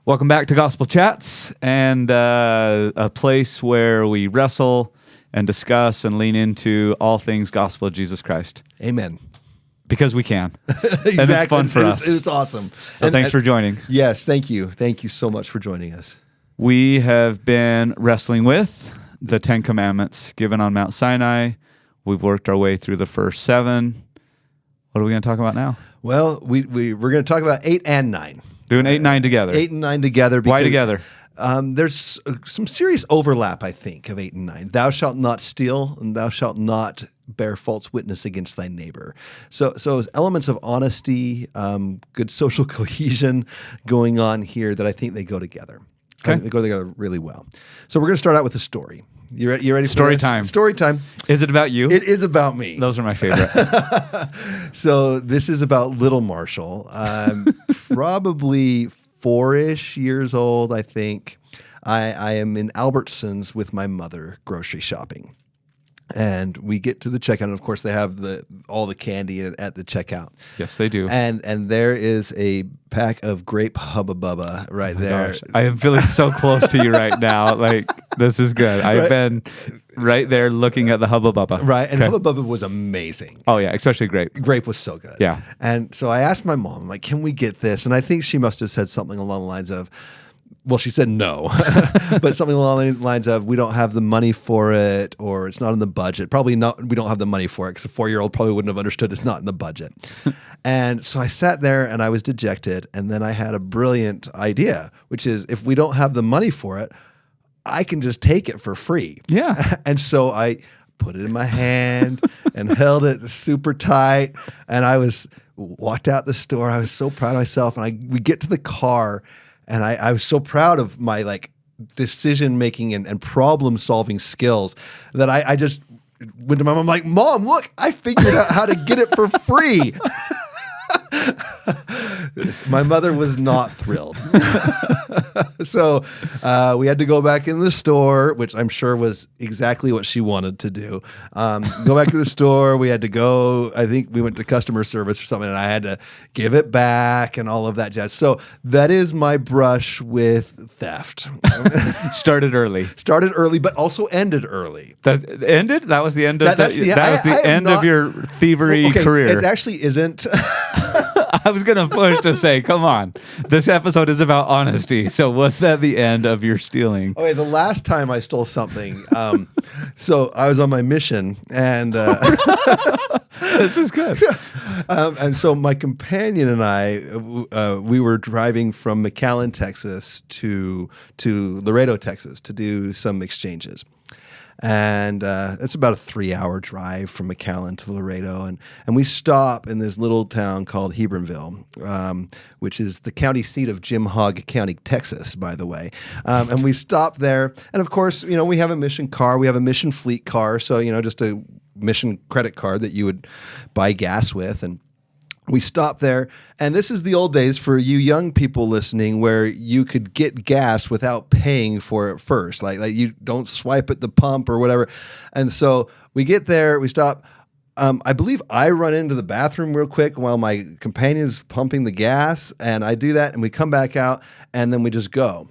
Welcome back to Gospel Chats, and a place where we wrestle and discuss and lean into all things gospel of Jesus Christ. Amen. Because we can. Exactly. And it's fun for us. It's awesome. So thanks for joining. Yes, thank you. Thank you so much for joining us. We have been wrestling with the 10 Commandments given on Mount Sinai. We've worked our way through the first 7. What are we going to talk about now? Well, we're going to talk about 8 and 9. Doing 8 and 9 together. 8 and 9 together. Why together? There's some serious overlap, I think, of 8 and 9. Thou shalt not steal, and thou shalt not bear false witness against thy neighbor. So elements of honesty, good social cohesion going on here that I think they go together. Okay. They go together really well. So we're going to start out with a story. You ready for Story this? time. Story time. Is it about you? It is about me. Those are my favorite. So this is about little Marshall. Probably 4-ish years old, I think. I am in Albertsons with my mother grocery shopping. And we get to the checkout, and of course they have all the candy at the checkout. Yes, they do. And there is a pack of grape Hubba Bubba right there. Gosh, I am feeling so close to you right now. Like, this is good. I've been right there looking at the Hubba Bubba. Right, and Okay. Hubba Bubba was amazing. Oh, yeah, especially grape. Grape was so good. Yeah. And so I asked my mom, like, can we get this? And I think she must have said something along the lines of, well, she said no, but something along the lines of, we don't have the money for it, or it's not in the budget. Probably not, we don't have the money for it, because a 4-year-old probably wouldn't have understood it's not in the budget. And so I sat there and I was dejected, and then I had a brilliant idea, which is, if we don't have the money for it, I can just take it for free. Yeah. And so I put it in my hand and held it super tight, and I walked out the store. I was so proud of myself, and we get to the car, and I was so proud of my decision making and problem solving skills that I just went to my mom. I'm like, Mom, look, I figured out how to get it for free. My mother was not thrilled. So we had to go back in the store, which I'm sure was exactly what she wanted to do. Go back to the store. We had to go, I think we went to customer service or something, and I had to give it back and all of that jazz. So that is my brush with theft. Started early. Started early, but also ended early. That ended? That was the end of That was the end of your thievery career. It actually isn't. I was going to push to say, come on, this episode is about honesty. So was that the end of your stealing? Okay, the last time I stole something, so I was on my mission, and This is good. and so my companion and I, we were driving from McAllen, Texas to Laredo, Texas to do some exchanges. And it's about a 3-hour drive from McAllen to Laredo. And we stop in this little town called Hebronville, which is the county seat of Jim Hogg County, Texas, by the way. And we stop there. And of course, we have a mission car. We have a mission fleet car. So, just a mission credit card that you would buy gas with. And we stopped there, and this is the old days for you young people listening, where you could get gas without paying for it first. Like you don't swipe at the pump or whatever. And so we get there, we stop. I believe I run into the bathroom real quick while my companion's pumping the gas, and I do that, and we come back out, and then we just go.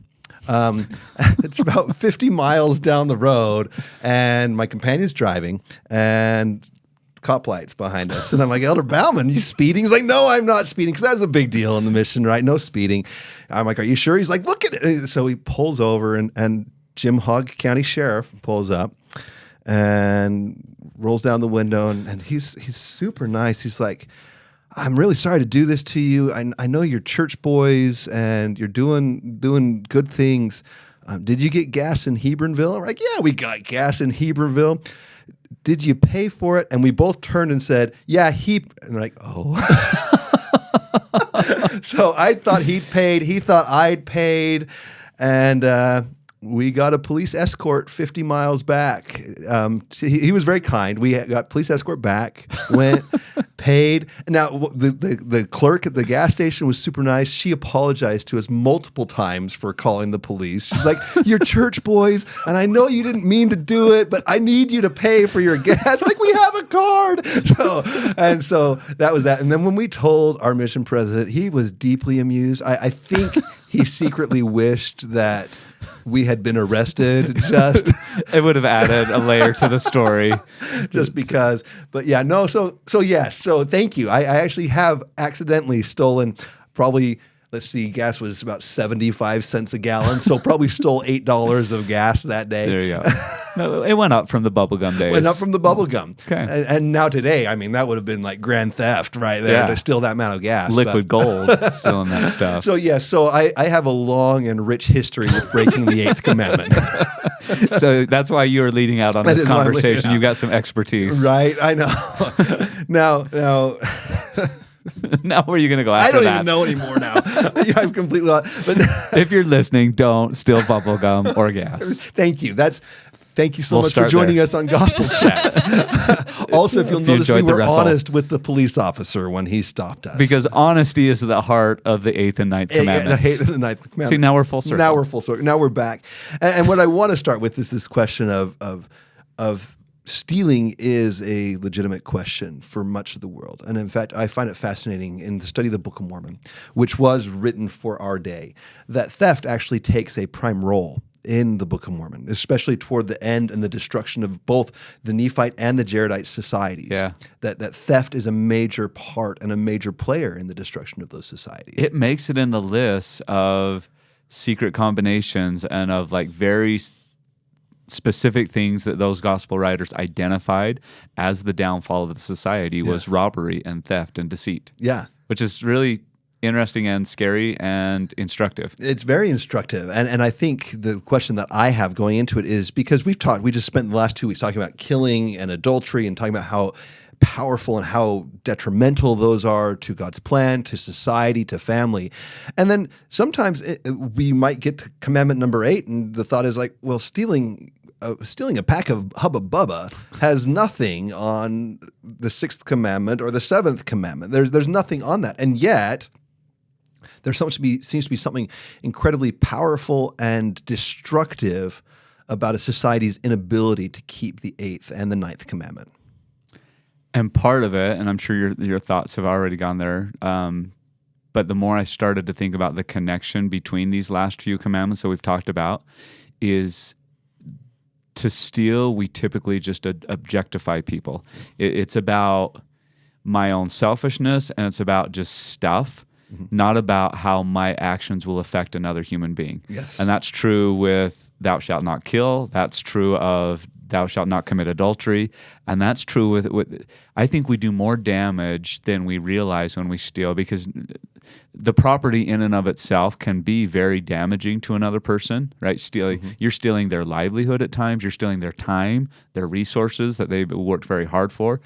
It's about 50 miles down the road, and my companion's driving, and cop lights behind us. And I'm like, Elder Bauman, you speeding? He's like, no, I'm not speeding, because that's a big deal in the mission, right? No speeding. I'm like, are you sure? He's like, look at it. So he pulls over, and Jim Hogg County Sheriff pulls up and rolls down the window, and he's super nice. He's like, I'm really sorry to do this to you. I know you're church boys, and you're doing good things. Did you get gas in Hebronville? I'm like, yeah, we got gas in Hebronville. Did you pay for it? And we both turned and said, yeah, and they're like, oh. So I thought he'd paid. He thought I'd paid. And we got a police escort 50 miles back. He was very kind. We got police escort back, went, paid. Now, the clerk at the gas station was super nice. She apologized to us multiple times for calling the police. She's like, you're church boys, and I know you didn't mean to do it, but I need you to pay for your gas. Like, we have a card. So that was that. And then when we told our mission president, he was deeply amused. I think he secretly wished that we had been arrested just It would have added a layer to the story. just because. But yeah, no. So yes. So thank you. I actually have accidentally stolen probably. Let's see, gas was about 75 cents a gallon, so probably stole $8 of gas that day. There you go. No, it went up from the bubblegum days. Went up from the bubble gum. Okay. And now today, I mean, that would have been like grand theft right there to steal that amount of gas. Liquid gold still in that stuff. So yeah, so I have a long and rich history with breaking the 8th commandment. So that's why you are leading out on That this is why I'm leading conversation. out. You got some expertise. Right, I know. Now Now where are you going to go after I don't that? even know anymore now. I'm completely lost. But If you're listening, don't steal bubble gum or gas. thank you. Thank you so We'll much for start joining there. us on Gospel Chats. Also, if you'll If you notice, we enjoyed the were wrestle. honest with the police officer when he stopped us. Because honesty is the heart of the 8th and 9th commandments. The 8th and the 9th commandment. See, now we're full circle. Now we're full circle. Now we're back. And what I want to start with is this question of stealing is a legitimate question for much of the world. And in fact, I find it fascinating in the study of the Book of Mormon, which was written for our day, that theft actually takes a prime role in the Book of Mormon, especially toward the end and the destruction of both the Nephite and the Jaredite societies. Yeah. That theft is a major part and a major player in the destruction of those societies. It makes it in the list of secret combinations and of like very specific things that those gospel writers identified as the downfall of the society was robbery and theft and deceit. Yeah. Which is really interesting and scary and instructive. It's very instructive. And I think the question that I have going into it is because we just spent the last 2 weeks talking about killing and adultery and talking about how powerful and how detrimental those are to God's plan, to society, to family. And then sometimes we might get to commandment number 8 and the thought is like, well, stealing a pack of Hubba Bubba has nothing on the 6th commandment or the 7th commandment. There's nothing on that. And yet there seems to be something incredibly powerful and destructive about a society's inability to keep the 8th and the 9th commandment. And part of it, and I'm sure your thoughts have already gone there, but the more I started to think about the connection between these last few commandments that we've talked about is to steal, we typically just objectify people. It's about my own selfishness and it's about just stuff, not about how my actions will affect another human being. Yes. And that's true with thou shalt not kill. That's true of thou shalt not commit adultery. And that's true with I think we do more damage than we realize when we steal because the property in and of itself can be very damaging to another person, right? You're stealing their livelihood at times. You're stealing their time, their resources that they've worked very hard for,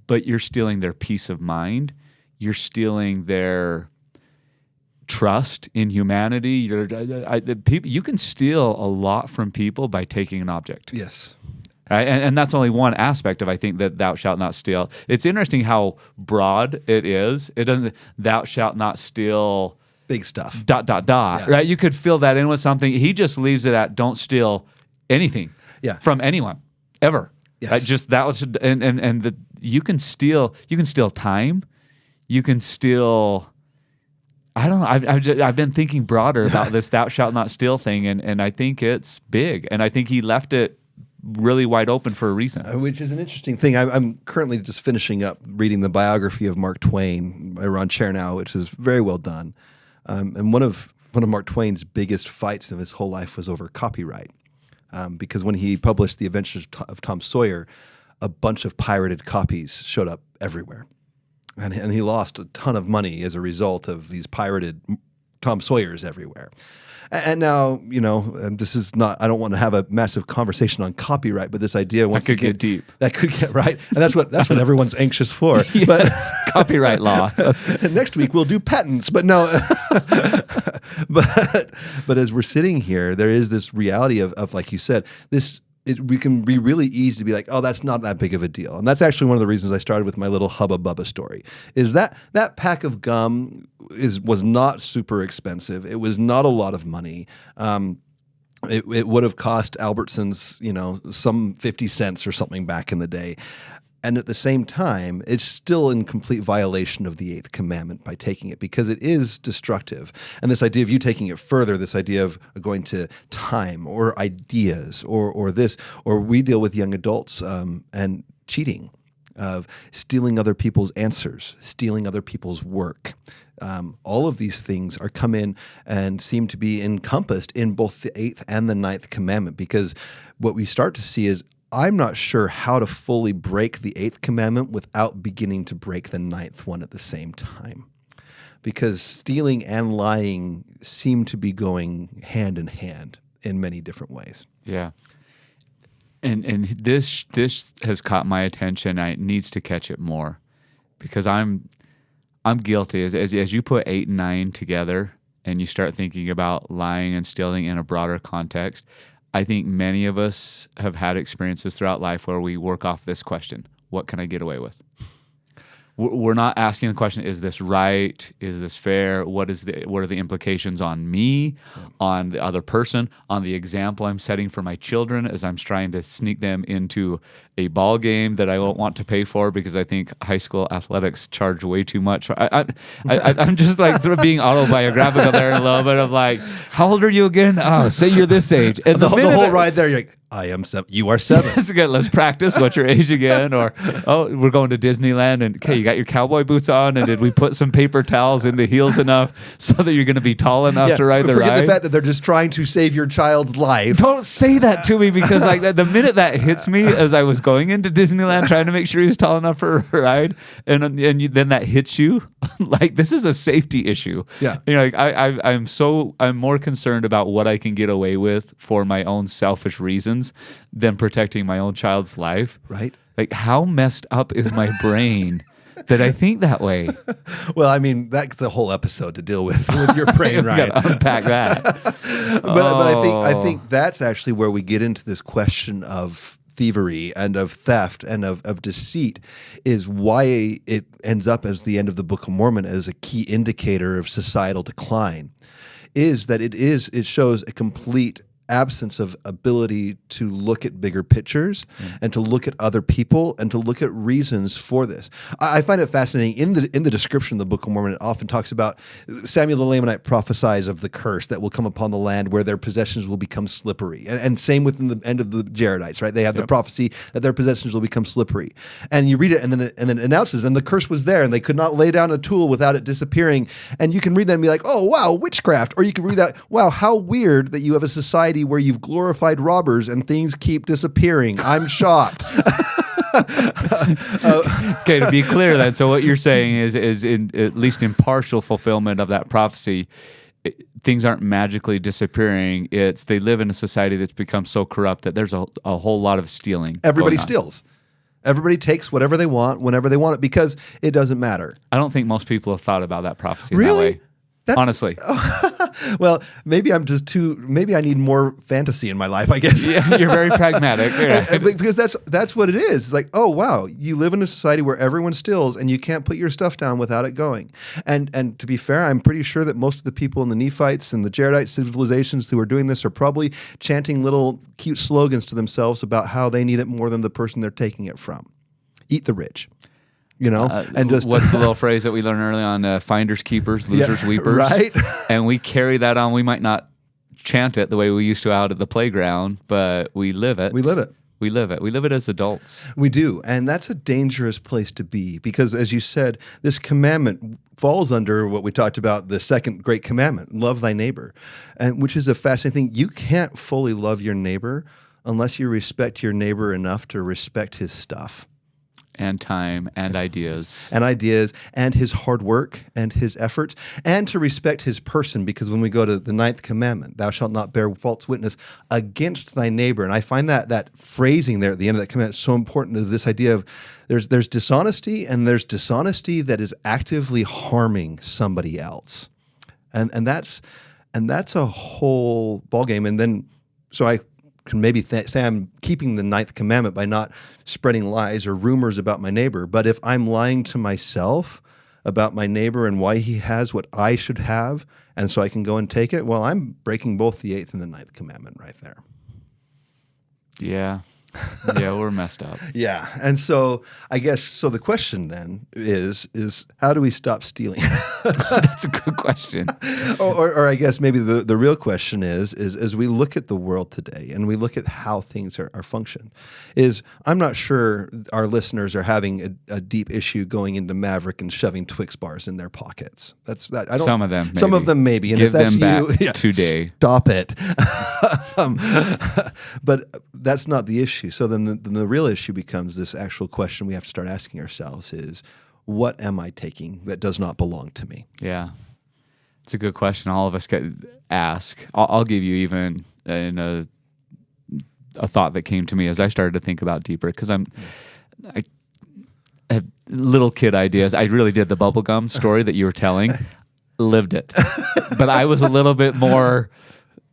but you're stealing their peace of mind. You're stealing their trust in humanity. You can steal a lot from people by taking an object. Yes. Right? And that's only one aspect of, I think, that thou shalt not steal. It's interesting how broad it is. It doesn't, thou shalt not steal... Big stuff. ... Yeah. Right? You could fill that in with something. He just leaves it at don't steal anything from anyone, ever. Yes. Right? Just that was, you can steal time. You can steal... I don't know. I've been thinking broader about this thou shalt not steal thing, and I think it's big. And I think he left it really wide open for a reason. Which is an interesting thing. I'm currently just finishing up reading the biography of Mark Twain by Ron Chernow, which is very well done. And one of Mark Twain's biggest fights of his whole life was over copyright. Because when he published The Adventures of Tom Sawyer, a bunch of pirated copies showed up everywhere. And he lost a ton of money as a result of these pirated Tom Sawyers everywhere. And now, this is not, I don't want to have a massive conversation on copyright, but this idea once that could get deep. That could get right. And that's what everyone's anxious for. Yes, but copyright law. Next week we'll do patents, but no. but as we're sitting here, there is this reality of like you said, we can be really easy to be like, oh, that's not that big of a deal. And that's actually one of the reasons I started with my little Hubba Bubba story, is that pack of gum was not super expensive. It was not a lot of money. It would have cost Albertsons, some 50 cents or something back in the day. And at the same time, it's still in complete violation of the eighth commandment by taking it, because it is destructive. And this idea of you taking it further, this idea of going to time or ideas or this, or we deal with young adults and cheating, of stealing other people's answers, stealing other people's work. All of these things are come in and seem to be encompassed in both the eighth and the ninth commandment, because what we start to see is, I'm not sure how to fully break the eighth commandment without beginning to break the ninth one at the same time. Because stealing and lying seem to be going hand in hand in many different ways. Yeah. And this has caught my attention. It needs to catch it more, because I'm guilty. As you put 8 and 9 together and you start thinking about lying and stealing in a broader context, I think many of us have had experiences throughout life where we work off this question: what can I get away with? We're not asking the question, is this right? Is this fair? What are the implications on me, on the other person, on the example I'm setting for my children as I'm trying to sneak them into a ball game that I won't want to pay for because I think high school athletics charge way too much. I'm just like being autobiographical there a little bit of like, how old are you again? Oh, say you're this age. And the whole ride there, you're like, I am 7. You are 7. Let's practice. What's your age again? Or, oh, we're going to Disneyland, and okay, you got your cowboy boots on, and did we put some paper towels in the heels enough so that you're going to be tall enough to ride the ride? Forget the fact that they're just trying to save your child's life. Don't say that to me, because like the minute that hits me as I was going into Disneyland trying to make sure he was tall enough for a ride, and then that hits you, like this is a safety issue. Yeah, you know, like I'm more concerned about what I can get away with for my own selfish reasons than protecting my own child's life. Right. Like, how messed up is my brain that I think that way? Well, I mean, that's the whole episode to deal with your brain, right? Gotta unpack that. But I think that's actually where we get into this question of thievery and of theft and of deceit, is why it ends up as the end of the Book of Mormon as a key indicator of societal decline, is that it shows a complete absence of ability to look at bigger pictures and to look at other people and to look at reasons for this. I find it fascinating in the description of the Book of Mormon. It often talks about Samuel the Lamanite prophesies of the curse that will come upon the land where their possessions will become slippery. And same within the end of the Jaredites, right? They have the prophecy that their possessions will become slippery. And you read it, and then it announces, and the curse was there, and they could not lay down a tool without it disappearing. And you can read that and be like, oh wow, witchcraft. Or you can read that, wow, how weird that you have a society where you've glorified robbers and things keep disappearing. I'm shocked. Okay, to be clear then, so what you're saying is in at least in partial fulfillment of that prophecy, things aren't magically disappearing. It's they live in a society that's become so corrupt that there's a whole lot of stealing. Everybody steals. Everybody takes whatever they want whenever they want it, because it doesn't matter. I don't think most people have thought about that prophecy in that way. Honestly. Well, maybe maybe I need more fantasy in my life, I guess. Yeah, you're very pragmatic. Because that's what it is. It's like, oh, wow, you live in a society where everyone steals and you can't put your stuff down without it going. And to be fair, I'm pretty sure that most of the people in the Nephites and the Jaredite civilizations who are doing this are probably chanting little cute slogans to themselves about how they need it more than the person they're taking it from. Eat the rich. You know, and just what's the little phrase that we learned early on? Finders, keepers, losers, weepers. Right. And we carry that on. We might not chant it the way we used to out at the playground, but we live it. We live it. We live it. We live it as adults. We do. And that's a dangerous place to be, because as you said, this commandment falls under what we talked about, the second great commandment, love thy neighbor, and which is a fascinating thing. You can't fully love your neighbor unless you respect your neighbor enough to respect his stuff. And time and ideas. And his hard work and his efforts, and to respect his person, because when we go to the ninth commandment, thou shalt not bear false witness against thy neighbor. And I find that phrasing there at the end of that commandment so important to this idea of there's dishonesty, and there's dishonesty that is actively harming somebody else. And that's a whole ballgame. And then, so I can maybe say I'm keeping the ninth commandment by not spreading lies or rumors about my neighbor. But if I'm lying to myself about my neighbor and why he has what I should have, and so I can go and take it, well, I'm breaking both the eighth and the ninth commandment right there. Yeah. Yeah, we're messed up. Yeah. And so I guess, so the question then is how do we stop stealing? That's a good question. or I guess maybe the real question is as we look at the world today and we look at how things are functioned, I'm not sure our listeners are having a deep issue going into Maverick and shoving Twix bars in their pockets. I don't, some of them, maybe. Some of them maybe. And Give if that's them back you, today. Stop it. But that's not the issue. So then the real issue becomes this actual question we have to start asking ourselves is, what am I taking that does not belong to me? Yeah. It's a good question. All of us could ask. I'll give you even a thought that came to me as I started to think about deeper, because I have little kid ideas. I really did the bubblegum story that you were telling, lived it. But I was a little bit more...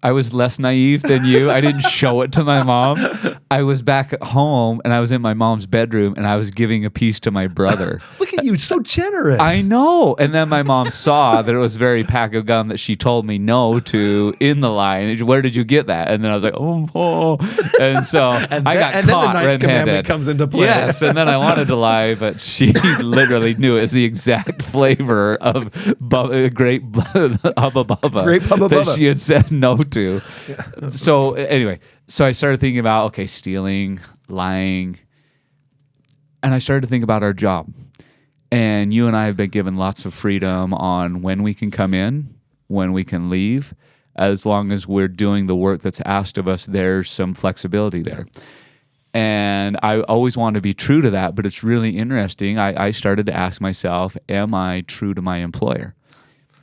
I was less naive than you. I didn't show it to my mom. I was back at home and I was in my mom's bedroom and I was giving a piece to my brother. Look at you, so generous. I know. And then my mom saw that it was very pack of gum that she told me no to in the line. Where did you get that? And then I was like, oh. And so I got caught then the ninth commandment comes into play. Yes. And then I wanted to lie, but she literally knew it was the exact flavor of grape Hubba Bubba Grape Hubba that Bubba. she had said no to. Yeah. So anyway, I started thinking about, okay, stealing, lying, and I started to think about our job. And you and I have been given lots of freedom on when we can come in, when we can leave. As long as we're doing the work that's asked of us, there's some flexibility there. And I always want to be true to that, but it's really interesting. I started to ask myself, am I true to my employer?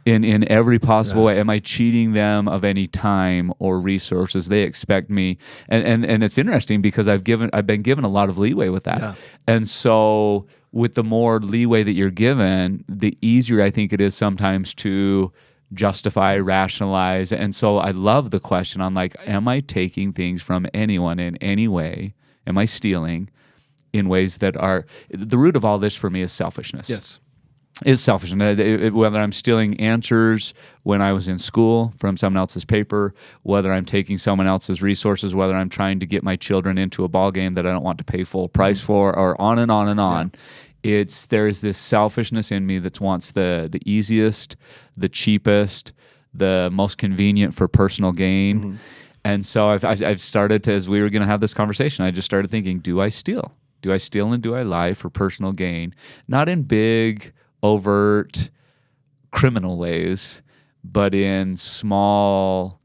In every possible way, am I cheating them of any time or resources they expect me? And it's interesting because I've been given a lot of leeway with that. Yeah. And so with the more leeway that you're given, the easier I think it is sometimes to justify, rationalize. And so I love the question on like, am I taking things from anyone in any way? Am I stealing in ways that are, the root of all this for me is selfishness. Yes. It's selfish. And whether I'm stealing answers when I was in school from someone else's paper, whether I'm taking someone else's resources, whether I'm trying to get my children into a ball game that I don't want to pay full price for, or on and on and on. Yeah. There's this selfishness in me that wants the easiest, the cheapest, the most convenient for personal gain. Mm-hmm. And so I've started to, as we were going to have this conversation, I just started thinking, do I steal? Do I steal and do I lie for personal gain? Not in big, overt criminal ways, but in small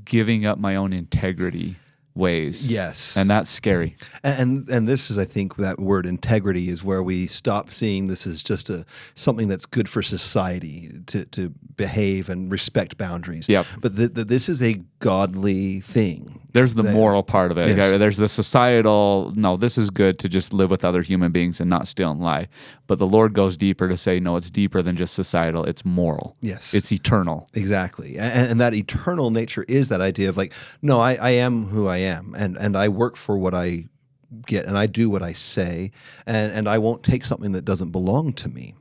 giving up my own integrity ways. Yes. And that's scary. And this is, I think, that word integrity is where we stop seeing this as just something that's good for society to behave and respect boundaries. Yep. But this is a godly thing. There's the moral part of it. Yes. There's the societal, no, this is good to just live with other human beings and not steal and lie. But the Lord goes deeper to say, no, it's deeper than just societal. It's moral. Yes. It's eternal. Exactly. And that eternal nature is that idea of like, no, I am who I am. And I work for what I get and I do what I say. And I won't take something that doesn't belong to me.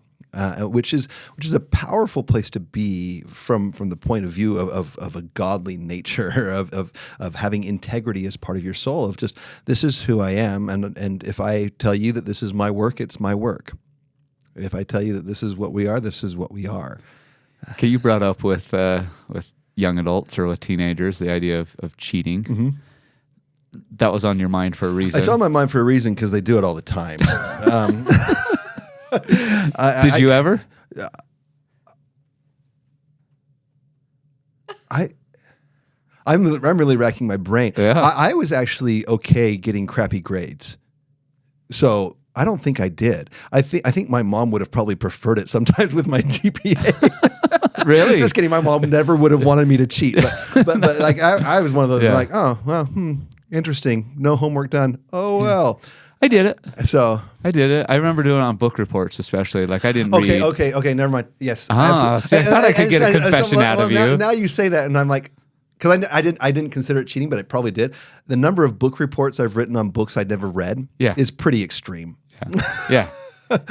Which is a powerful place to be from the point of view of a godly nature, of having integrity as part of your soul, of just, this is who I am, and if I tell you that this is my work, it's my work. If I tell you that this is what we are, this is what we are. Okay, you brought up with young adults or with teenagers the idea of cheating. Mm-hmm. That was on your mind for a reason. It's on my mind for a reason because they do it all the time. Did you ever? I'm really racking my brain. Yeah. I was actually okay getting crappy grades, so I don't think I did. I think my mom would have probably preferred it sometimes with my GPA. Really? Just kidding. My mom never would have wanted me to cheat, but like I was one of those like, oh well, interesting. No homework done. Oh well. I did it. So I did it. I remember doing it on book reports, especially. Like I didn't read. Okay. Never mind. Yes. See, I thought I could get a confession out of you. Now you say that, and I'm like, because I didn't consider it cheating, but I probably did. The number of book reports I've written on books I'd never read is pretty extreme. Yeah.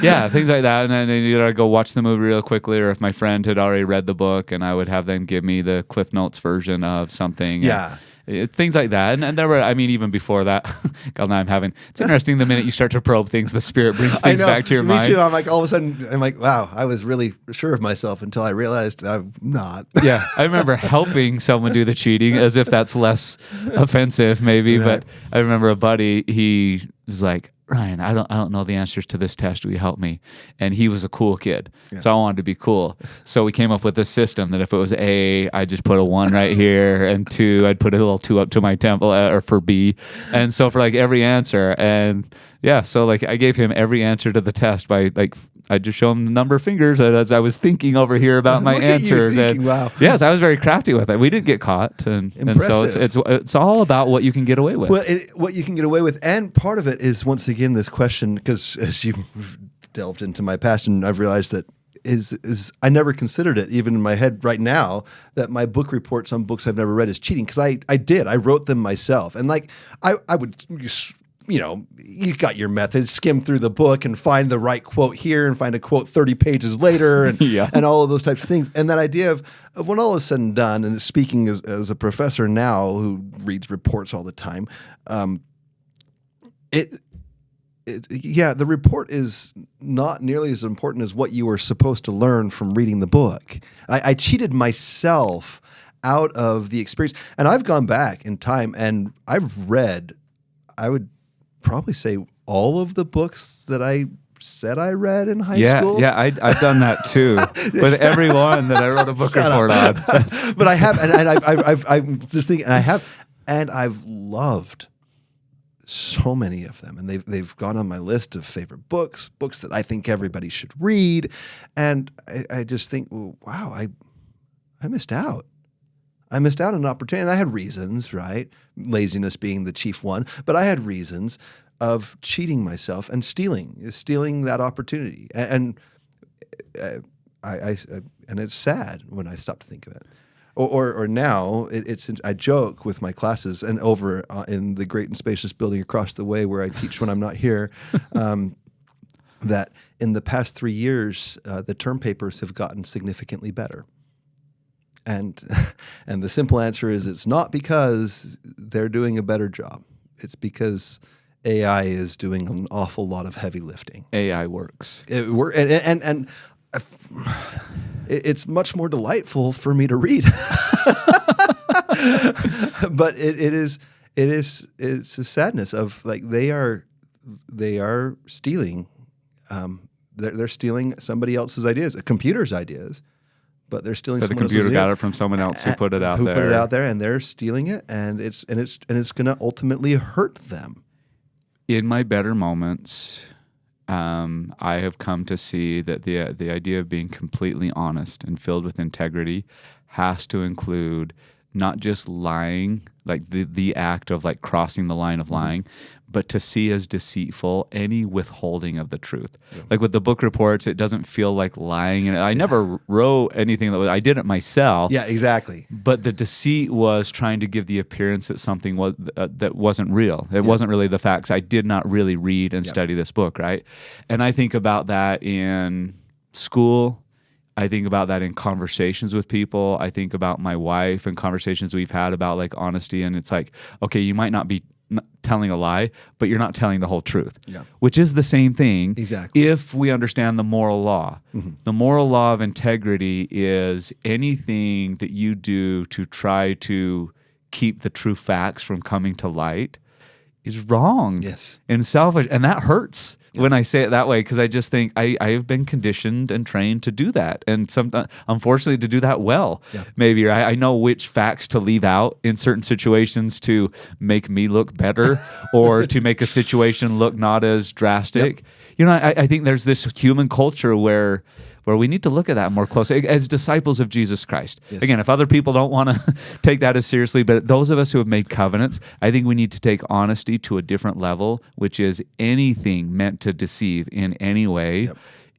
Yeah, things like that. And then you gotta go watch the movie real quickly, or if my friend had already read the book, and I would have them give me the Cliff Notes version of something. Yeah. things like that. And there were, I mean, even before that, God, now it's interesting the minute you start to probe things, the Spirit brings things back to your mind. Me too. I'm like, all of a sudden, I'm like, wow, I was really sure of myself until I realized I'm not. Yeah. I remember helping someone do the cheating as if that's less offensive maybe. Right. But I remember a buddy, he was like, Ryan, I don't know the answers to this test. Will you help me? And he was a cool kid. Yeah. So I wanted to be cool. So we came up with this system that if it was A, I'd just put a 1 right here, and 2, I'd put a little 2 up to my temple, or for B. And so for like every answer. And yeah, so like I gave him every answer to the test by like, I just show him the number of fingers as I was thinking over here about my answers. And wow. Yes, I was very crafty with it. We did get caught, and so it's all about what you can get away with. Well, what you can get away with, and part of it is once again this question, because as you delved into my past, and I've realized that is I never considered it, even in my head right now, that my book reports on books I've never read is cheating, because I wrote them myself, and like I would. You know, you got your method, skim through the book and find the right quote here and find a quote 30 pages later and and all of those types of things. And that idea of when all is said and done, and speaking as a professor now who reads reports all the time, the report is not nearly as important as what you were supposed to learn from reading the book. I cheated myself out of the experience. And I've gone back in time and I've read, I would probably say, all of the books that I said I read in high school. Yeah, I've done that too with every one that I wrote a book report on. But I have, and I'm just thinking, and I've loved so many of them, and they've gone on my list of favorite books that I think everybody should read, and I just think, wow, I missed out. I missed out on an opportunity, and I had reasons, right? Laziness being the chief one, but I had reasons of cheating myself and stealing that opportunity, and it's sad when I stop to think of it. Or now I joke with my classes and over in the great and spacious building across the way where I teach when I'm not here, that in the past 3 years the term papers have gotten significantly better. And the simple answer is it's not because they're doing a better job. It's because AI is doing an awful lot of heavy lifting. AI works. And it's much more delightful for me to read. But it's a sadness of like they are stealing. They're stealing somebody else's ideas, a computer's ideas. But they're stealing. But the computer got it from someone else who put it out there. Who put it out there, and they're stealing it, and it's going to ultimately hurt them. In my better moments, I have come to see that the idea of being completely honest and filled with integrity has to include not just lying, like the act of like crossing the line of lying, but to see as deceitful any withholding of the truth. Yeah. Like with the book reports, it doesn't feel like lying. And I never wrote anything I did it myself. Yeah, exactly. But the deceit was trying to give the appearance that something was that wasn't real. It wasn't really the facts. I did not really read and study this book, right? And I think about that in school. I think about that in conversations with people. I think about my wife and conversations we've had about like honesty. And it's like, okay, you might not be telling a lie, but you're not telling the whole truth, which is the same thing. Exactly. If we understand the moral law. The moral law of integrity is anything that you do to try to keep the true facts from coming to light is wrong. Yes. And selfish. And that hurts when I say it that way, because I just think I have been conditioned and trained to do that. And sometimes, unfortunately, to do that well. Maybe I know which facts to leave out in certain situations to make me look better or to make a situation look not as drastic. You know, I think there's this human culture where we need to look at that more closely as disciples of Jesus Christ. Yes. Again, if other people don't want to take that as seriously, but those of us who have made covenants, I think we need to take honesty to a different level, which is anything meant to deceive in any way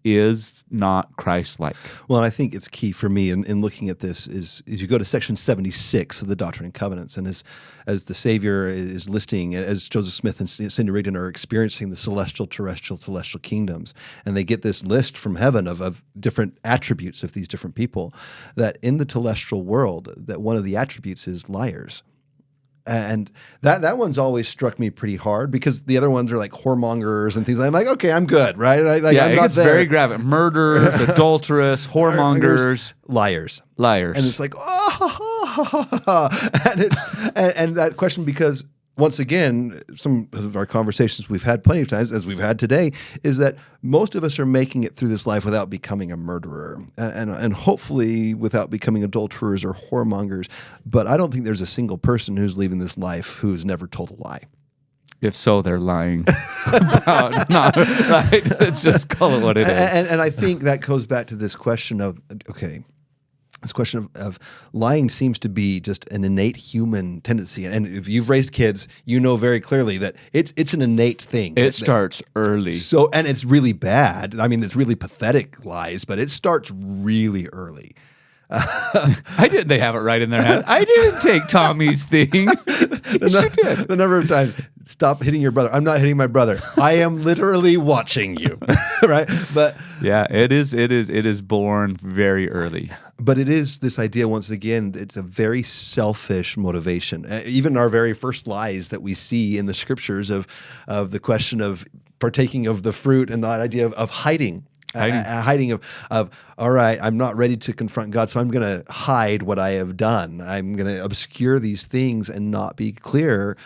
is not Christ-like. Well, and I think it's key for me in looking at this is you go to section 76 of the Doctrine and Covenants, and as the Savior is listing, as Joseph Smith and Cindy Rigdon are experiencing the celestial, terrestrial, celestial kingdoms, and they get this list from heaven of different attributes of these different people, that in the telestial world, that one of the attributes is liars. And that one's always struck me pretty hard because the other ones are like whoremongers and things. I'm like, okay, I'm good, right? Yeah, I'm it not gets there. very graphic. Murderers, adulterous, whoremongers, liars. liars. And it's like, and that question, because once again, some of our conversations we've had plenty of times, as we've had today, is that most of us are making it through this life without becoming a murderer and hopefully without becoming adulterers or whoremongers. But I don't think there's a single person who's leaving this life who's never told a lie. If so, they're lying. Right? Let's just call it what it is. And I think that goes back to this question of, okay, this question of lying seems to be just an innate human tendency. And if you've raised kids, you know very clearly that it's an innate thing. It starts early. So, and it's really bad. I mean, it's really pathetic lies, but it starts really early. They have it right in their head. I didn't take Tommy's thing. You did. The number of times, stop hitting your brother. I'm not hitting my brother. I am literally watching you. Right? But yeah, it is born very early. But it is this idea, once again, it's a very selfish motivation. Even our very first lies that we see in the scriptures of the question of partaking of the fruit and that idea of hiding. Hiding of, all right, I'm not ready to confront God, so I'm going to hide what I have done. I'm going to obscure these things and not be clear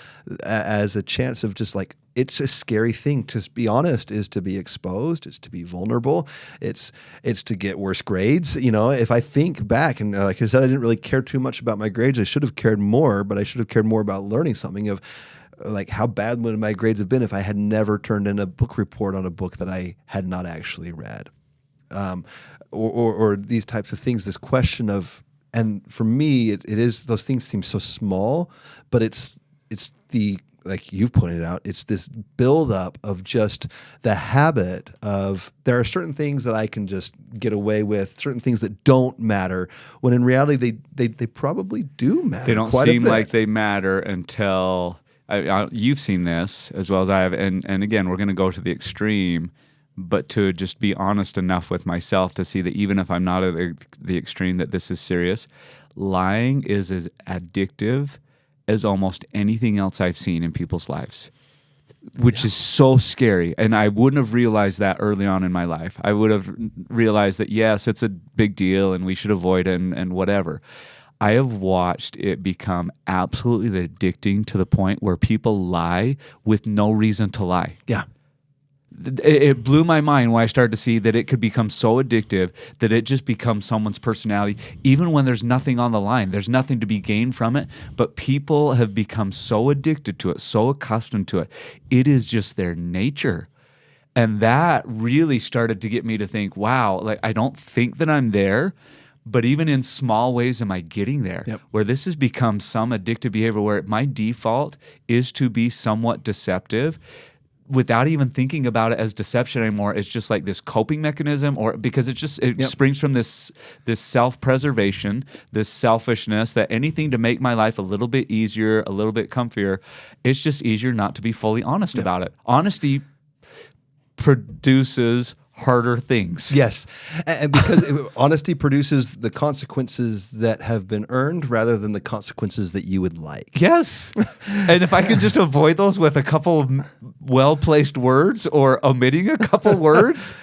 as a chance of just like, it's a scary thing. To be honest is to be exposed. It's to be vulnerable. It's to get worse grades. You know, if I think back, and like I said, I didn't really care too much about my grades. I should have cared more, but I should have cared more about learning something of like how bad would my grades have been if I had never turned in a book report on a book that I had not actually read, or these types of things. This question of, and for me, it is, those things seem so small, but it's the, like you've pointed out, it's this buildup of just the habit of there are certain things that I can just get away with, certain things that don't matter, when in reality they probably do matter. They don't seem like they matter until you've seen this as well as I have. And again, we're going to go to the extreme, but to just be honest enough with myself to see that even if I'm not at the extreme, that this is serious. Lying is as addictive as almost anything else I've seen in people's lives, which is so scary. And I wouldn't have realized that early on in my life. I would have realized that, yes, it's a big deal and we should avoid it and whatever. I have watched it become absolutely addicting to the point where people lie with no reason to lie. Yeah. It blew my mind when I started to see that it could become so addictive that it just becomes someone's personality, even when there's nothing on the line. There's nothing to be gained from it, but people have become so addicted to it, so accustomed to it. It is just their nature. And that really started to get me to think, wow, like I don't think that I'm there, but even in small ways am I getting there? Yep. Where this has become some addictive behavior where my default is to be somewhat deceptive without even thinking about it as deception anymore. It's just like this coping mechanism, or because it springs from this self-preservation, this selfishness, that anything to make my life a little bit easier, a little bit comfier, it's just easier not to be fully honest about it. Honesty produces harder things. Yes, and because honesty produces the consequences that have been earned rather than the consequences that you would like. Yes. And if I could just avoid those with a couple of well-placed words or omitting a couple words,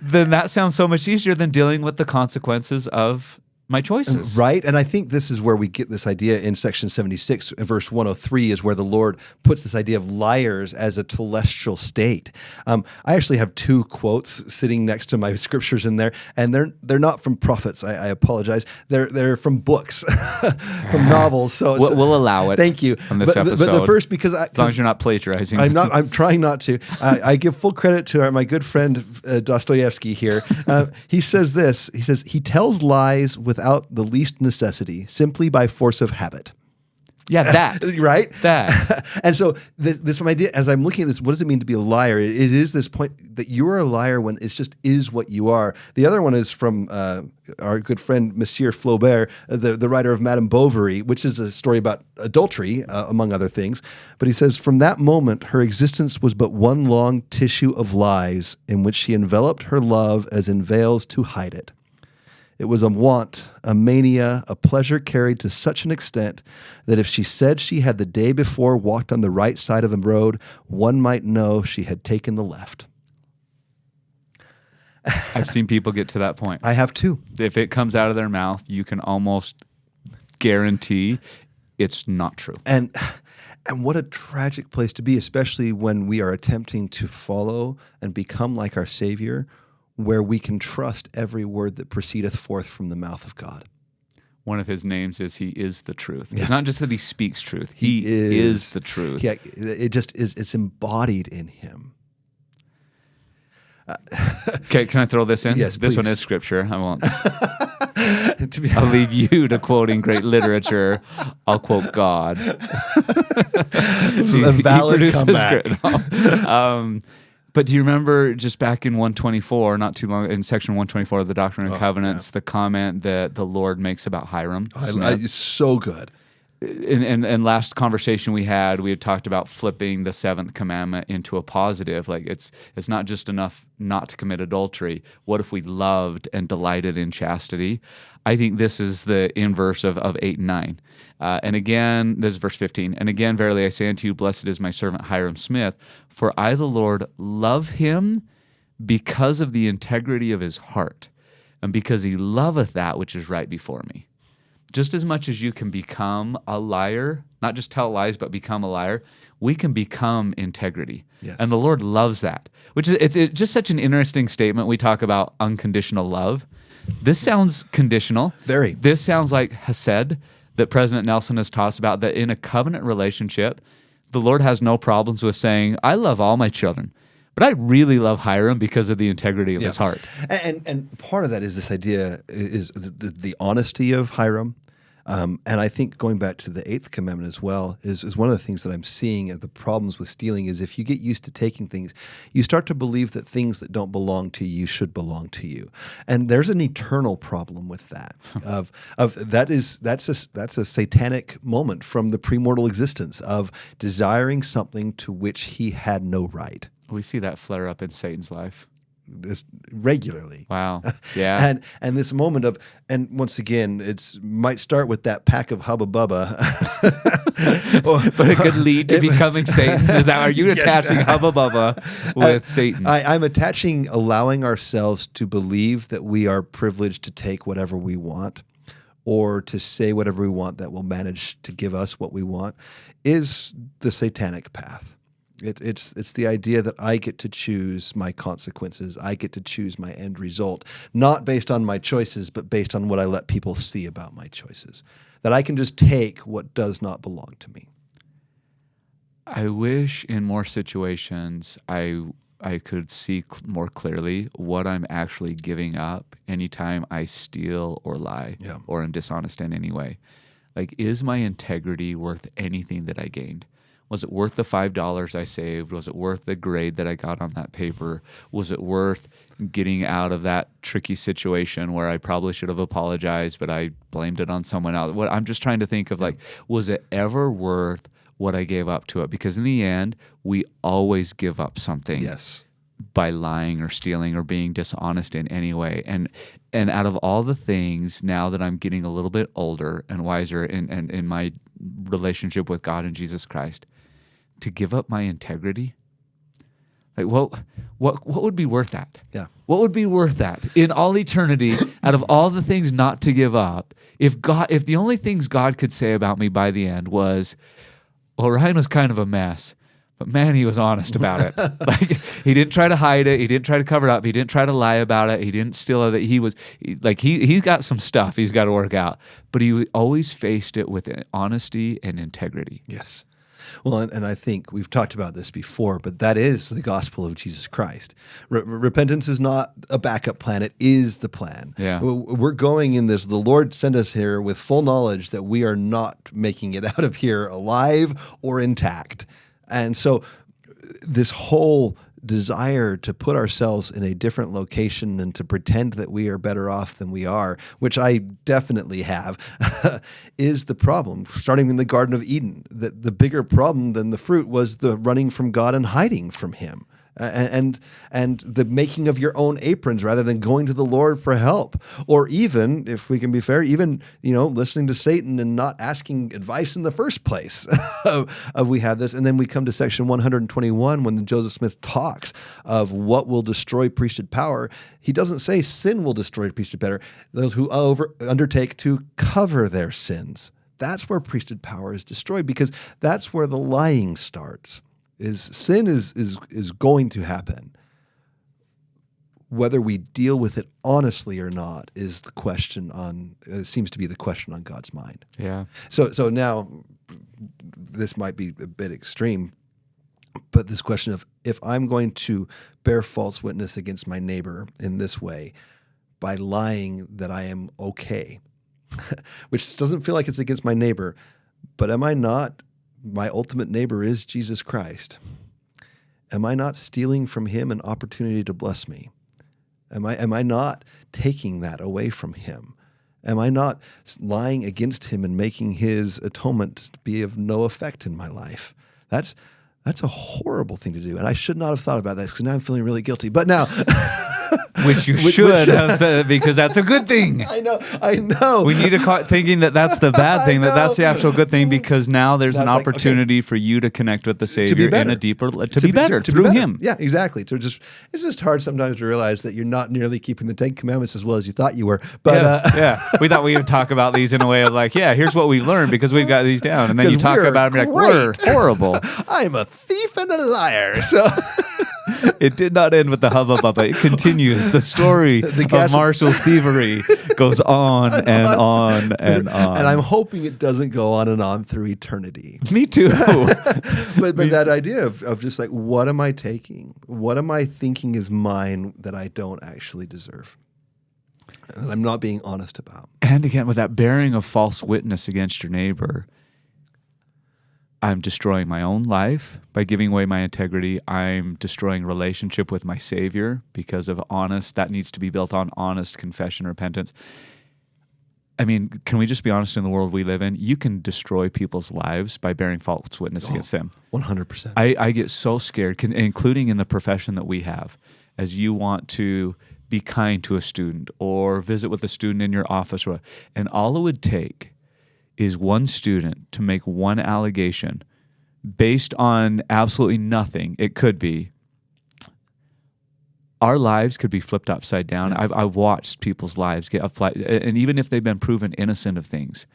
then that sounds so much easier than dealing with the consequences of my choices. Right. And I think this is where we get this idea in section 76, verse 103 is where the Lord puts this idea of liars as a telestial state. I actually have two quotes sitting next to my scriptures in there, and they're not from prophets. I apologize. They're from books, from novels. So we'll allow it. Thank you. On this episode. But the first, because as long as you're not plagiarizing. I'm trying not to. I give full credit to my good friend Dostoevsky here. He says this. He says, he tells lies without the least necessity, simply by force of habit. Yeah, that. Right? That. And so this idea, as I'm looking at this, what does it mean to be a liar? It is this point that you're a liar when it just is what you are. The other one is from our good friend, Monsieur Flaubert, the writer of Madame Bovary, which is a story about adultery, among other things. But he says, from that moment, her existence was but one long tissue of lies in which she enveloped her love as in veils to hide it. It was a want, a mania, a pleasure carried to such an extent that if she said she had the day before walked on the right side of the road, one might know she had taken the left. I've seen people get to that point. I have too. If it comes out of their mouth, you can almost guarantee it's not true. And what a tragic place to be, especially when we are attempting to follow and become like our Savior, where we can trust every word that proceedeth forth from the mouth of God. One of his names is He is the truth. It's not just that He speaks truth. He is the truth. Yeah, it just is. It's embodied in Him. Okay, can I throw this in? Yes, this one please. is scripture. I won't. I'll leave you to quoting great literature. I'll quote God. A valid produces comeback. But do you remember just back in 124, not too long, in section 124 of the Doctrine and Covenants, the comment that the Lord makes about Hiram Smith? It's so good. In last conversation we had talked about flipping the seventh commandment into a positive. Like it's not just enough not to commit adultery. What if we loved and delighted in chastity? I think this is the inverse of 8 and 9. And again, this is verse 15. And again, verily I say unto you, blessed is my servant Hiram Smith, for I the Lord love him because of the integrity of his heart, and because he loveth that which is right before me. Just as much as you can become a liar, not just tell lies, but become a liar, we can become integrity. Yes. And the Lord loves that, which is it's just such an interesting statement. We talk about unconditional love. This sounds conditional. Very. This sounds like Hesed that President Nelson has taught us about, that in a covenant relationship, the Lord has no problems with saying, I love all my children, but I really love Hiram because of the integrity of his heart. And part of that is this idea is the honesty of Hiram. And I think going back to the 8th commandment as well is one of the things that I'm seeing at the problems with stealing is if you get used to taking things, you start to believe that things that don't belong to you should belong to you. And there's an eternal problem with that. That's a satanic moment from the premortal existence of desiring something to which he had no right. We see that flare up in Satan's life. Just regularly. Wow. Yeah. And this moment of, and once again, it's might start with that pack of Hubba Bubba. But it could lead to becoming Satan. Are you attaching Hubba Bubba with Satan? I'm attaching allowing ourselves to believe that we are privileged to take whatever we want or to say whatever we want that will manage to give us what we want is the satanic path. It's the idea that I get to choose my consequences. I get to choose my end result, not based on my choices, but based on what I let people see about my choices. That I can just take what does not belong to me. I wish in more situations I could see more clearly what I'm actually giving up anytime I steal or lie or am dishonest in any way. Like, is my integrity worth anything that I gained? Was it worth the $5 I saved? Was it worth the grade that I got on that paper? Was it worth getting out of that tricky situation where I probably should have apologized, but I blamed it on someone else? I'm just trying to think of, like, was it ever worth what I gave up to it? Because in the end, we always give up something. Yes. By lying or stealing or being dishonest in any way. And out of all the things, now that I'm getting a little bit older and wiser in my relationship with God and Jesus Christ, to give up my integrity, like what would be worth that? Yeah. What would be worth that in all eternity? Out of all the things not to give up, if the only things God could say about me by the end was, well, Ryan was kind of a mess, but man, he was honest about it. Like, he didn't try to hide it. He didn't try to cover it up. He didn't try to lie about it. He didn't steal it. He's got some stuff he's got to work out, but he always faced it with honesty and integrity. Yes. Well, and I think we've talked about this before, but that is the gospel of Jesus Christ. Repentance is not a backup plan. It is the plan. Yeah. We're going in this. The Lord sent us here with full knowledge that we are not making it out of here alive or intact. And so this whole desire to put ourselves in a different location and to pretend that we are better off than we are, which I definitely have, is the problem. Starting in the Garden of Eden, the bigger problem than the fruit was the running from God and hiding from him. and the making of your own aprons rather than going to the Lord for help, or even, if we can be fair, even listening to Satan and not asking advice in the first place. of we have this, and then we come to section 121 when Joseph Smith talks of what will destroy priesthood power. He doesn't say sin will destroy priesthood power. Those who undertake to cover their sins. That's where priesthood power is destroyed, because that's where the lying starts. Sin is going to happen. Whether we deal with it honestly or not is the question seems to be the question on God's mind. Yeah. So now, this might be a bit extreme, but this question of, if I'm going to bear false witness against my neighbor in this way by lying that I am okay, which doesn't feel like it's against my neighbor, but am I not? My ultimate neighbor is Jesus Christ. Am I not stealing from him an opportunity to bless me? Am I not taking that away from him? Am I not lying against him and making his atonement be of no effect in my life? That's a horrible thing to do, and I should not have thought about that, because now I'm feeling really guilty. But now, which you should have, because that's a good thing. I know. We need to quit thinking that that's the bad thing, that's the actual good thing, because now there's an opportunity for you to connect with the Savior in a deeper, to be better through Him. Yeah, exactly. It's just hard sometimes to realize that you're not nearly keeping the 10 Commandments as well as you thought you were. But we thought we would talk about these in a way of like, here's what we've learned because we've got these down, and then you talk about them like, we're horrible. I'm a thief and a liar. So. It did not end with the hubba bubba. It continues. The story of Marshall's thievery goes on and on and on. And I'm hoping it doesn't go on and on through eternity. Me too. but that idea of just like, what am I taking? What am I thinking is mine that I don't actually deserve? And I'm not being honest about. And again, with that bearing of false witness against your neighbor, I'm destroying my own life by giving away my integrity. I'm destroying relationship with my Savior because of that needs to be built on honest confession, repentance. I mean, can we just be honest in the world we live in? You can destroy people's lives by bearing false witness against them. 100%. I get so scared, including in the profession that we have, as you want to be kind to a student or visit with a student in your office, and all it would take is one student to make one allegation based on absolutely nothing. It could be. Our lives could be flipped upside down. Yeah. I've watched people's lives get upside, and even if they've been proven innocent of things,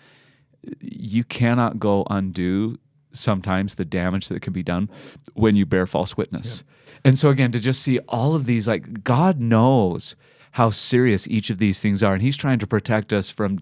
you cannot go undo sometimes the damage that can be done when you bear false witness. Yeah. And so again, to just see all of these, like, God knows how serious each of these things are. And He's trying to protect us from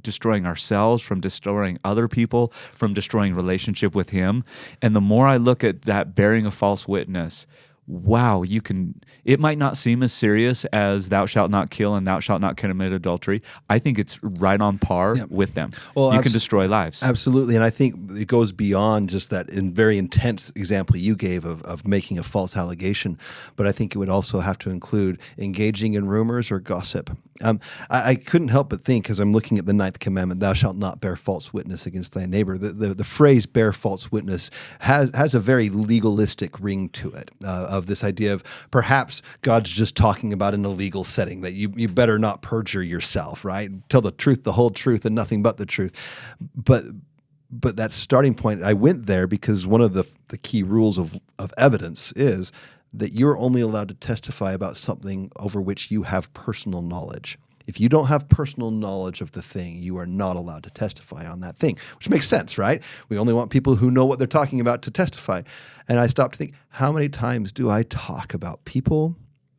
destroying ourselves, from destroying other people, from destroying relationship with Him. And the more I look at that bearing a false witness, wow, it might not seem as serious as thou shalt not kill and thou shalt not commit adultery. I think it's right on par with them. Well, you can destroy lives. Absolutely. And I think it goes beyond just that very intense example you gave of making a false allegation. But I think it would also have to include engaging in rumors or gossip. I couldn't help but think, as I'm looking at the 9th commandment, thou shalt not bear false witness against thy neighbor. The phrase bear false witness has a very legalistic ring to it, of this idea of perhaps God's just talking about an illegal setting, that you better not perjure yourself, right? Tell the truth, the whole truth, and nothing but the truth. But that starting point, I went there because one of the key rules of evidence is that you're only allowed to testify about something over which you have personal knowledge. If you don't have personal knowledge of the thing, you are not allowed to testify on that thing, which makes sense, right? We only want people who know what they're talking about to testify. And I stopped to think, how many times do I talk about people,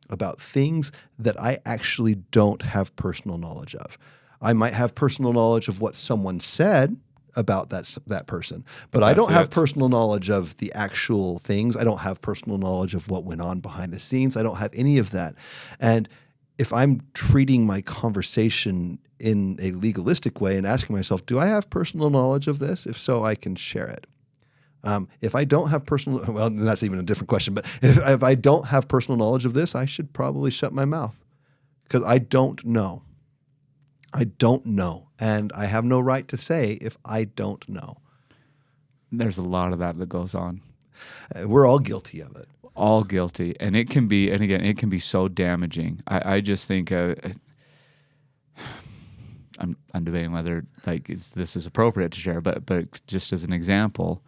about things that I actually don't have personal knowledge of? I might have personal knowledge of what someone said about that person, but I don't have personal knowledge of the actual things. I don't have personal knowledge of what went on behind the scenes. I don't have any of that. And if I'm treating my conversation in a legalistic way and asking myself, do I have personal knowledge of this? If so, I can share it. If I don't have well, that's even a different question, but if I don't have personal knowledge of this, I should probably shut my mouth, because I don't know. I don't know, and I have no right to say if I don't know. There's a lot of that goes on. We're all guilty of it. all guilty, and it can be, and again, it can be so damaging. I just think I'm debating whether this is appropriate to share, but just as an example,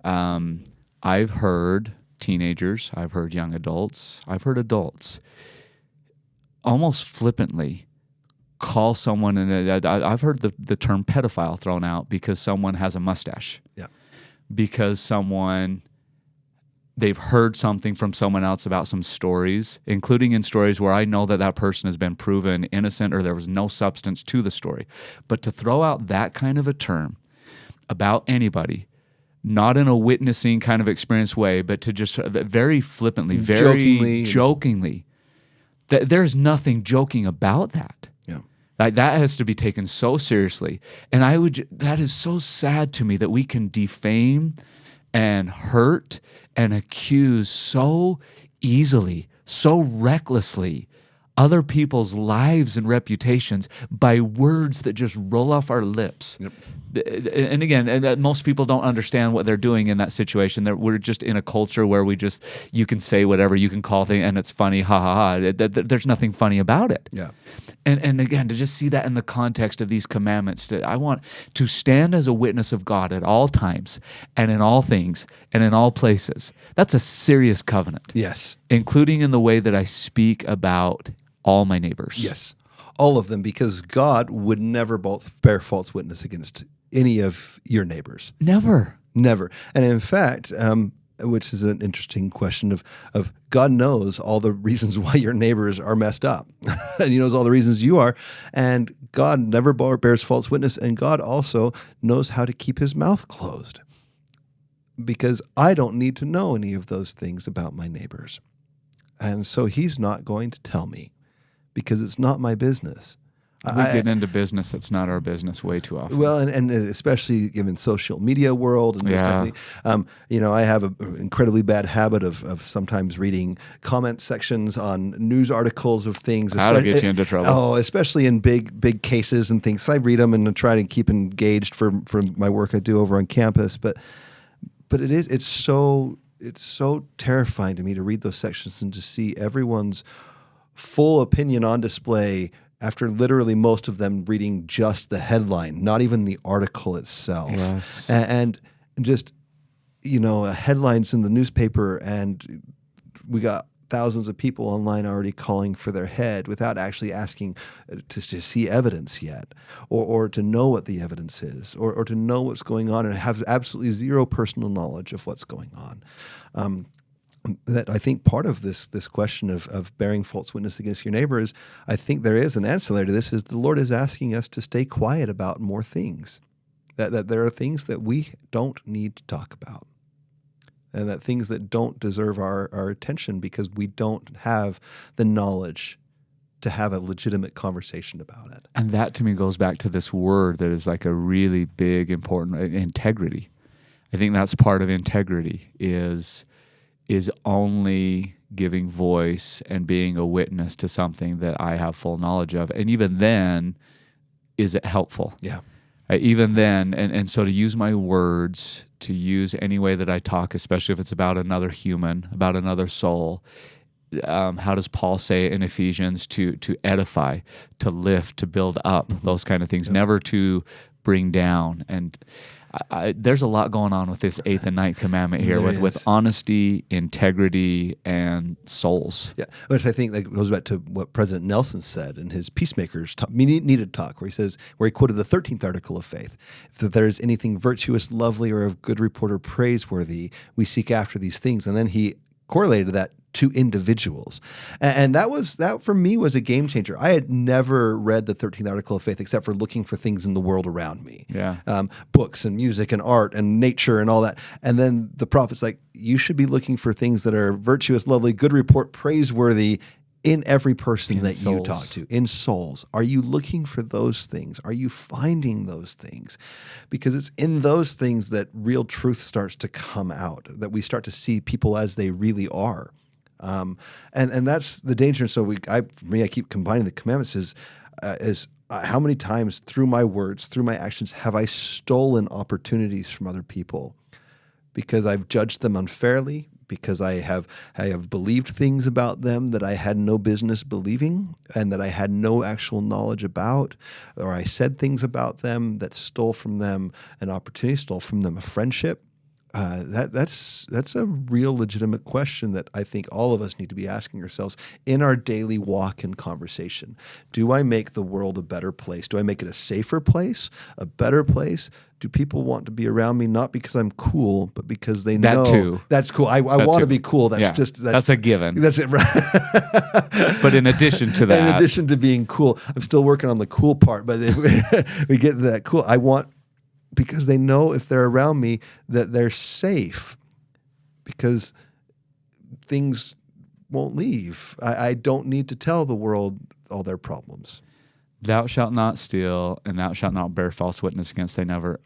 I've heard teenagers, I've heard young adults, I've heard adults almost flippantly call someone, and I've heard the term pedophile thrown out because someone has a mustache. Yeah. Because they've heard something from someone else about some stories, including in stories where I know that person has been proven innocent or there was no substance to the story. But to throw out that kind of a term about anybody, not in a witnessing kind of experience way, but to just very flippantly, very jokingly, there's nothing joking about that. Yeah. Like that has to be taken so seriously. And that is so sad to me that we can defame and hurt and accuse so easily, so recklessly other people's lives and reputations by words that just roll off our lips. Yep. And again, most people don't understand what they're doing in that situation. We're just in a culture where you can say whatever, you can call things, and it's funny, ha ha ha. There's nothing funny about it. Yeah. And again, to just see that in the context of these commandments, I want to stand as a witness of God at all times and in all things and in all places. That's a serious covenant. Yes. Including in the way that I speak about all my neighbors. Yes. All of them, because God would never bear false witness against any of your neighbors. Never. Never. And in fact, which is an interesting question of God knows all the reasons why your neighbors are messed up. And he knows all the reasons you are. And God never bears false witness. And God also knows how to keep his mouth closed. Because I don't need to know any of those things about my neighbors. And so he's not going to tell me because it's not my business. We get into business that's not our business way too often. Well, and especially given social media world and this type of thing. I have an incredibly bad habit of sometimes reading comment sections on news articles of things. That'll get you into trouble. Oh, especially in big cases and things. So I read them and try to keep engaged for my work I do over on campus. But it's so terrifying to me to read those sections and to see everyone's full opinion on display after literally most of them reading just the headline, not even the article itself. Yes. And just, headlines in the newspaper, and we got thousands of people online already calling for their head without actually asking to see evidence yet, or to know what the evidence is, or to know what's going on and have absolutely zero personal knowledge of what's going on. That I think part of this question of bearing false witness against your neighbor is, I think there is an ancillary to this, is the Lord is asking us to stay quiet about more things, that there are things that we don't need to talk about, and that things that don't deserve our attention because we don't have the knowledge to have a legitimate conversation about it. And that to me goes back to this word that is like a really big, important integrity. I think that's part of integrity is only giving voice and being a witness to something that I have full knowledge of. And even then, is it helpful? Yeah. Even then, and so to use my words, to use any way that I talk, especially if it's about another human, about another soul, how does Paul say it in Ephesians? To edify, to lift, to build up, those kind of things, never to bring down. And there's a lot going on with this 8th and 9th commandment here with honesty, integrity, and souls. Yeah, which I think that goes back to what President Nelson said in his Peacemakers needed talk, where he quoted the 13th article of faith. If there is anything virtuous, lovely, or of good report or praiseworthy, we seek after these things. And then he correlated that to individuals. And that for me was a game changer. I had never read the 13th article of faith except for looking for things in the world around me. Yeah. Books and music and art and nature and all that. And then the prophet's like, you should be looking for things that are virtuous, lovely, good report, praiseworthy in every person that you talk to, in souls. Are you looking for those things? Are you finding those things? Because it's in those things that real truth starts to come out, that we start to see people as they really are. And that's the danger. So I keep combining the commandments is how many times through my words, through my actions, have I stolen opportunities from other people because I've judged them unfairly, because I have believed things about them that I had no business believing and that I had no actual knowledge about, or I said things about them that stole from them an opportunity, stole from them a friendship. That's a real legitimate question that I think all of us need to be asking ourselves in our daily walk and conversation. Do I make the world a better place? Do I make it a safer place, a better place? Do people want to be around me not because I'm cool, but because they know too. That's cool? I want to be cool. That's a given. That's it. Right? But in addition to that, in addition to being cool, I'm still working on the cool part. But if we get to that cool, I want. Because they know if they're around me that they're safe, because things won't leave. I don't need to tell the world all their problems. Thou shalt not steal, and thou shalt not bear false witness against thy neighbor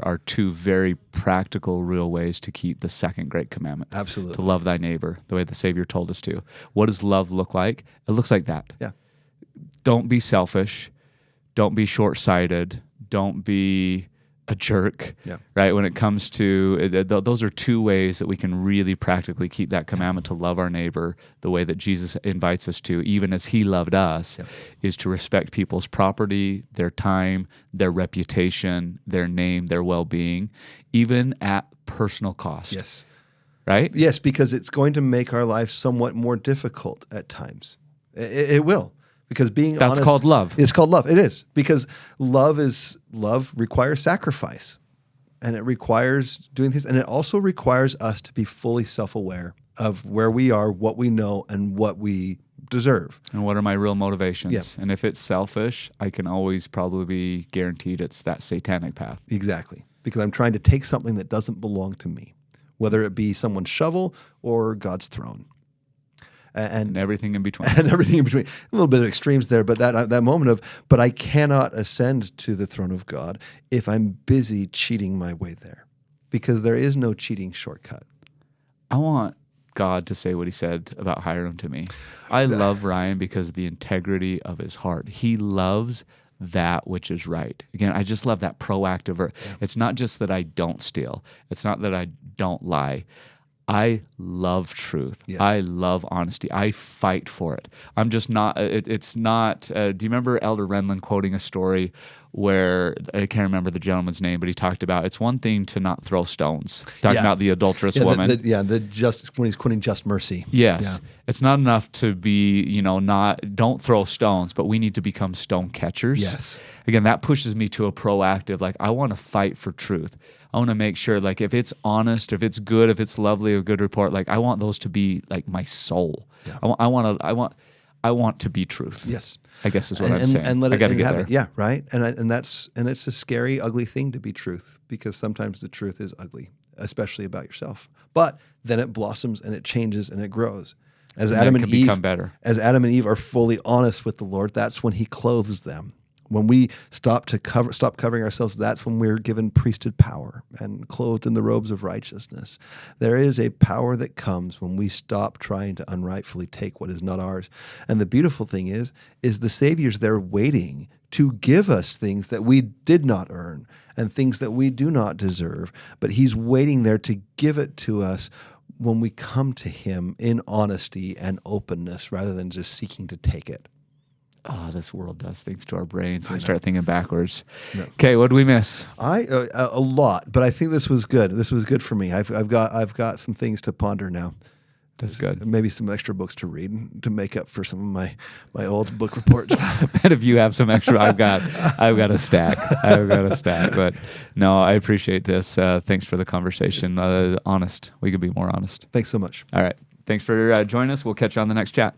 are two very practical, real ways to keep the second great commandment. Absolutely. To love thy neighbor the way the Savior told us to. What does love look like? It looks like that. Yeah. Don't be selfish. Don't be short-sighted. Don't be a jerk, right? When it comes to, those are two ways that we can really practically keep that commandment to love our neighbor the way that Jesus invites us to, even as he loved us, is to respect people's property, their time, their reputation, their name, their well-being, even at personal cost. Yes. Right? Yes, because it's going to make our life somewhat more difficult at times. It will. Because being honest, that's called love. It's called love. It is, because love requires sacrifice, and it requires doing things, and it also requires us to be fully self-aware of where we are, what we know, and what we deserve. And what are my real motivations? Yeah. And if it's selfish, I can always probably be guaranteed it's that satanic path. Exactly, because I'm trying to take something that doesn't belong to me, whether it be someone's shovel or God's throne. And everything in between. And everything in between. A little bit of extremes there, but that moment of, but I cannot ascend to the throne of God if I'm busy cheating my way there, because there is no cheating shortcut. I want God to say what he said about Hiram to me. I love Ryan because of the integrity of his heart. He loves that which is right. Again, I just love that proactive. It's not just that I don't steal. It's not that I don't lie. I love truth. Yes. I love honesty. I fight for it. I'm just not, it's not, do you remember Elder Renlund quoting a story where, I can't remember the gentleman's name, but he talked about, it's one thing to not throw stones, talking about the adulterous woman. When he's quoting just mercy. Yes. Yeah. It's not enough to be, don't throw stones, but we need to become stone catchers. Yes. Again, that pushes me to a proactive, I want to fight for truth. I want to make sure, if it's honest, if it's good, if it's lovely, a good report, I want those to be my soul. Yeah. I want to be truth. Yes, I guess is what I'm saying. And I got to get there. Yeah, right. And it's a scary, ugly thing to be truth, because sometimes the truth is ugly, especially about yourself. But then it blossoms and it changes and it grows. As Adam and Eve become better. As Adam and Eve are fully honest with the Lord, that's when He clothes them. When we stop covering ourselves, that's when we're given priesthood power and clothed in the robes of righteousness. There is a power that comes when we stop trying to unrightfully take what is not ours. And the beautiful thing is the Savior's there waiting to give us things that we did not earn and things that we do not deserve. But He's waiting there to give it to us when we come to Him in honesty and openness, rather than just seeking to take it. Oh, this world does things to our brains. We start thinking backwards. No. Okay, what did we miss? A lot, but I think this was good. This was good for me. I've got some things to ponder now. That's good. Maybe some extra books to read to make up for some of my old book reports. I bet if you have some extra, I've got a stack. But no, I appreciate this. Thanks for the conversation. Honest. We could be more honest. Thanks so much. All right. Thanks for joining us. We'll catch you on the next chat.